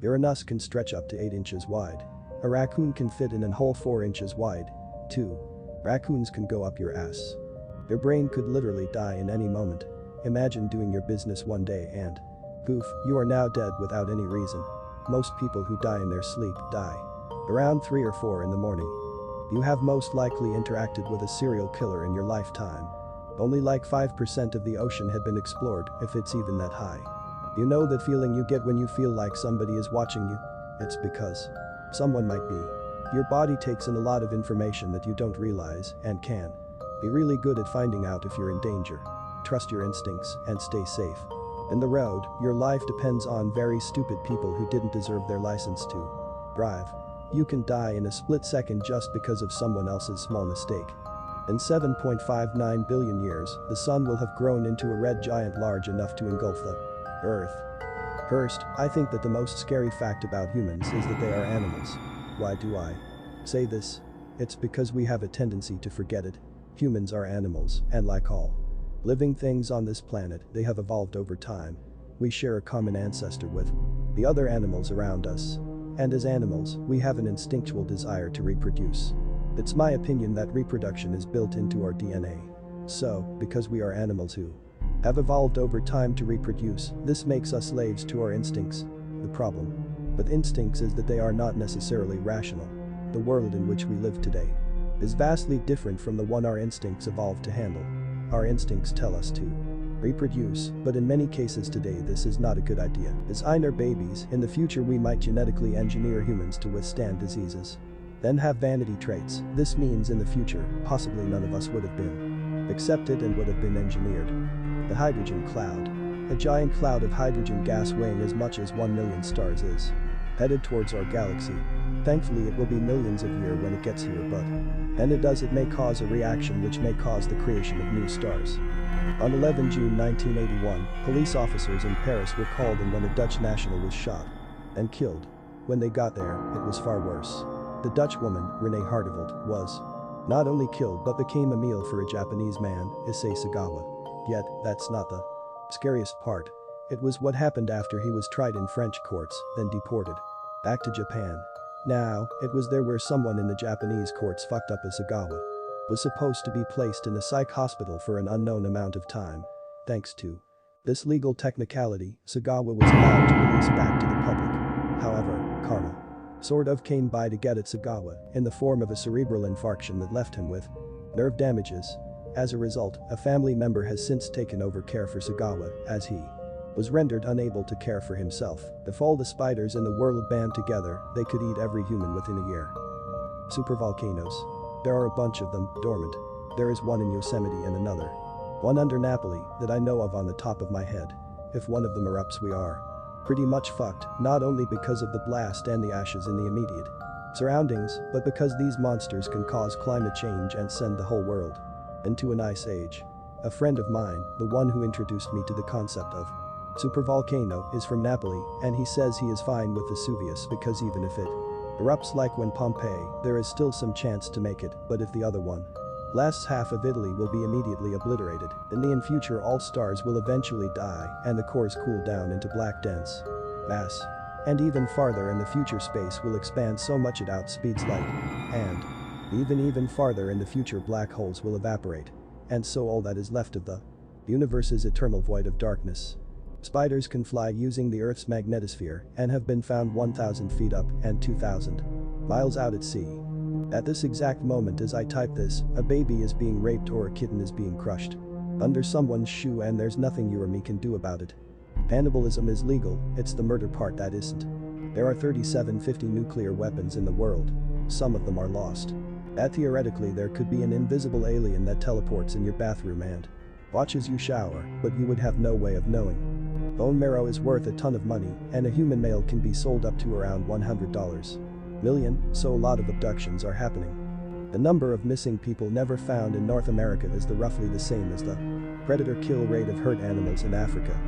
Uranus can stretch up to 8 inches wide. A raccoon can fit in a hole 4 inches wide. 2. Raccoons can go up your ass. Your brain could literally die in any moment. Imagine doing your business one day and poof, you are now dead without any reason. Most people who die in their sleep die around 3 or 4 in the morning. You have most likely interacted with a serial killer in your lifetime. Only like 5% of the ocean had been explored, if it's even that high. You know that feeling you get when you feel like somebody is watching you? It's because someone might be. Your body takes in a lot of information that you don't realize and can be really good at finding out if you're in danger. Trust your instincts and stay safe. In the road, your life depends on very stupid people who didn't deserve their license to drive. You can die in a split second just because of someone else's small mistake. In 7.59 billion years, the sun will have grown into a red giant large enough to engulf the Earth. First, I think that the most scary fact about humans is that they are animals. Why do I say this? It's because we have a tendency to forget it. Humans are animals, and like all living things on this planet, they have evolved over time. We share a common ancestor with the other animals around us. And as animals, we have an instinctual desire to reproduce. It's my opinion that reproduction is built into our DNA. So, because we are animals who have evolved over time to reproduce, this makes us slaves to our instincts. The problem with instincts is that they are not necessarily rational. The world in which we live today is vastly different from the one our instincts evolved to handle. Our instincts tell us to reproduce, but in many cases today this is not a good idea. As our babies, in the future we might genetically engineer humans to withstand diseases. Then have vanity traits. This means in the future, possibly none of us would have been accepted and would have been engineered. The hydrogen cloud. A giant cloud of hydrogen gas weighing as much as 1 million stars is headed towards our galaxy. Thankfully it will be millions of years when it gets here, but when it does, it may cause a reaction which may cause the creation of new stars. On 11 June 1981, police officers in Paris were called in when a Dutch national was shot and killed. When they got there, it was far worse. The Dutch woman, Renee Hardeveldt, was not only killed but became a meal for a Japanese man, Issei Sagawa. Yet, that's not the scariest part. It was what happened after he was tried in French courts, then deported back to Japan. Now, it was there where someone in the Japanese courts fucked up as Sagawa was supposed to be placed in a psych hospital for an unknown amount of time. Thanks to this legal technicality, Sagawa was allowed to release back to the public. However, karma sort of came by to get at Sagawa in the form of a cerebral infarction that left him with nerve damages. As a result, a family member has since taken over care for Sagawa as he was rendered unable to care for himself. If all the spiders in the world band together, they could eat every human within a year. Supervolcanoes. There are a bunch of them, dormant. There is one in Yosemite and another one under Napoli that I know of on the top of my head. If one of them erupts, we are pretty much fucked, not only because of the blast and the ashes in the immediate surroundings, but because these monsters can cause climate change and send the whole world into an ice age. A friend of mine, the one who introduced me to the concept of supervolcano, is from Napoli, and he says he is fine with Vesuvius because even if it erupts like when Pompeii, there is still some chance to make it, but if the other one blasts, half of Italy will be immediately obliterated. In the future all stars will eventually die and the cores cool down into black dense mass. And even farther in the future space will expand so much it outspeeds light. And even farther in the future black holes will evaporate. And so all that is left of the universe is eternal void of darkness. Spiders can fly using the Earth's magnetosphere and have been found 1,000 feet up and 2,000 miles out at sea. At this exact moment as I type this, a baby is being raped or a kitten is being crushed under someone's shoe, and there's nothing you or me can do about it. Cannibalism is legal, it's the murder part that isn't. There are 3750 nuclear weapons in the world. Some of them are lost. That theoretically there could be an invisible alien that teleports in your bathroom and watches you shower, but you would have no way of knowing. Bone marrow is worth a ton of money, and a human male can be sold up to around $100 million, so a lot of abductions are happening. The number of missing people never found in North America is roughly the same as the predator kill rate of hurt animals in Africa.